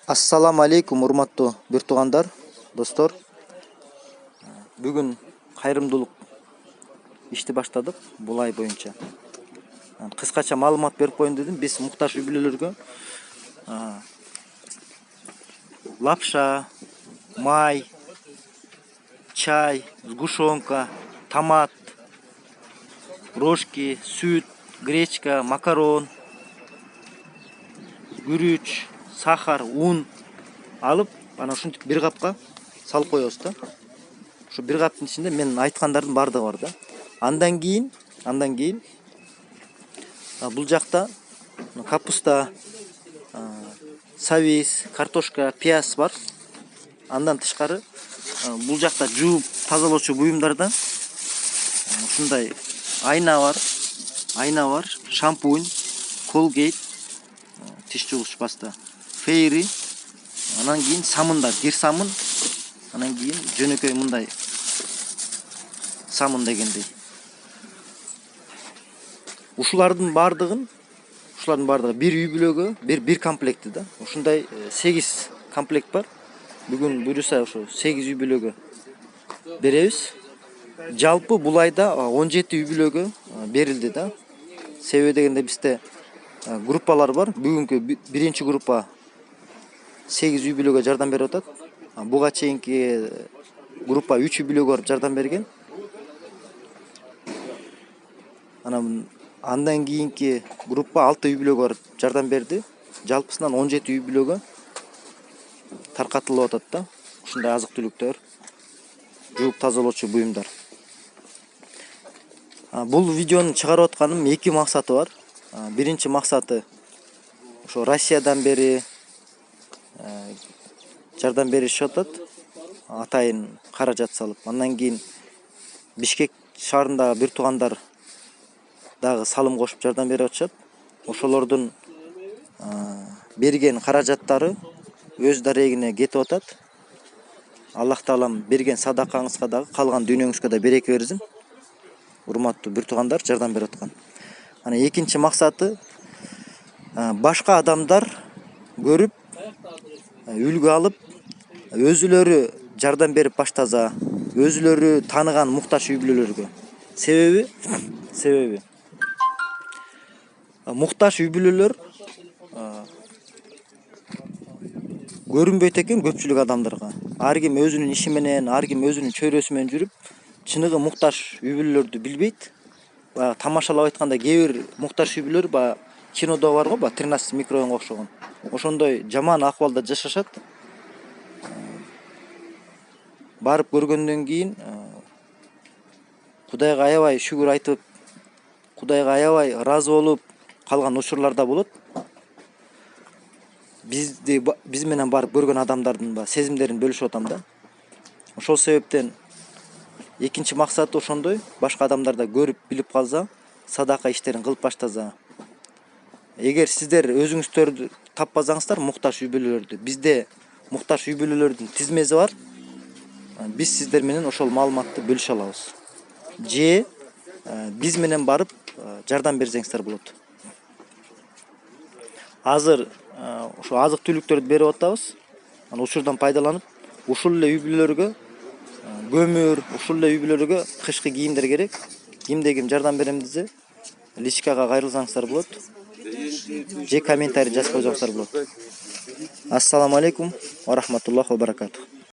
Ассаламу алейкум, урматтуу бир туугандар, достор. Бүгүн кайрымдуулук ишти баштадык бул ай боюнча. Кыскача маалымат берип коеюн дедим. Биз муктаж үй бүлөлөргө лапша, май, чай, сгушенка, томат, рожки, сүт, гречка, макарон, күрүч, сахар, un алып, ана ушинтип бир капка салып коебуз да. Ушу бир каптын ичинде мен айткандардын баардыгы бар да. Андан кийин бул жакта капуста, сабиз, картошка, пияз бар. Андан тышкары бул жакта жууп тазалоочу буюмдардан ушундай айна бар, шампунь, колгейт, тиш жуугуч паста, фейри, анан кийин самындар, кир самын, анан кийин жөнөкөй мындай самын дегендей. Ушулардын баардыгын бир үй бүлөгө бир комплекти да. Ушундай 8 комплект бар. Бүгүн буюрса ошо 8 үй бүлөгө беребиз. Жалпы бул айда 17 үй бүлөгө берилди да. Себеби дегенде бизде группалар бар. Бүгүнкү биринчи группа 8 үй бүлөгө жардам берип атат. Буга чейинки группа 3 үй бүлөгө барып жардам берген. Андан кийинки группа 6 үй бүлөгө барып жардам берди. Жалпысынан 17 үй бүлөгө таркатылып атат да. Ушундай азык түлүктөр, жууп тазалоочу буюмдар. Бул видеону чыгарып атканым 2 максаты бар. Биринчи максаты ошо Россиядан бери жардам беришип атат. Атайын каражат салып. Андан кийин Бишкек шаарындагы бир туугандар дагы салым кошуп жардам берип атышат. Ошолордун берген каражаттары өз дарегине кетип атат. Аллах таалам берген садакаңызга дагы, калган дүйнөңүзгө да береке берсин. Урматтуу бир туугандар жардам берип аткан. Ана экинчи максаты башка адамдар көрүп, үлгү алып, өзүлөрү жардам берип баштаса, өзүлөрү тааныган муктаж үй бүлөлөргө. Себеби муктаж үй бүлөлөр көрүнбөйт экен көпчүлүк адамдарга. Ар ким өзүнүн иши менен, ар ким өзүнүн чөйрөсү менен жүрүп, чыныгы муктаж үй бүлөлөрдү билбейт. Тамашалап айтканда кээ бир муктаж үй бүлөлөр кинодо бар го, 13 микрорайонго окшогон. Ошондой жаман акыбалда жашашат. Барып көргөндөн кийин Кудайга аябай шүгүр айтып, Кудайга аябай ыраазы болуп калган учурлар да болот. Биз менен барып көргөн адамдардын сезимдерин бөлүшүп атам да. Ошол себептен экинчи максаты ошондой, башка адамдар да көрүп билип калса, садака иштерин кылып баштаса. Эгер сиздер өзүңүздөрдү таппасаңыздар муктаж үй бүлөлөрдү, бизде муктаж үй бүлөлөрдүн тизмеси бар. Биз сиздер менен ошол маалыматты бөлүшө алабыз. Же биз менен барып жардам берсеңиздер болот. Азыр ошо азык түлүктөрдү берип атабыз. Аны учурдан пайдаланып, ушул эле үй бүлөлөргө көмүр, ушул эле үй бүлөлөргө кышкы кийимдер керек. Кимде ким жардам берем десе, личкага кайрылсаңыздар болот. Же комментарий жазып койсоңуздар болот. Ассаламу алейкум ва рахматуллахи ва баракатух.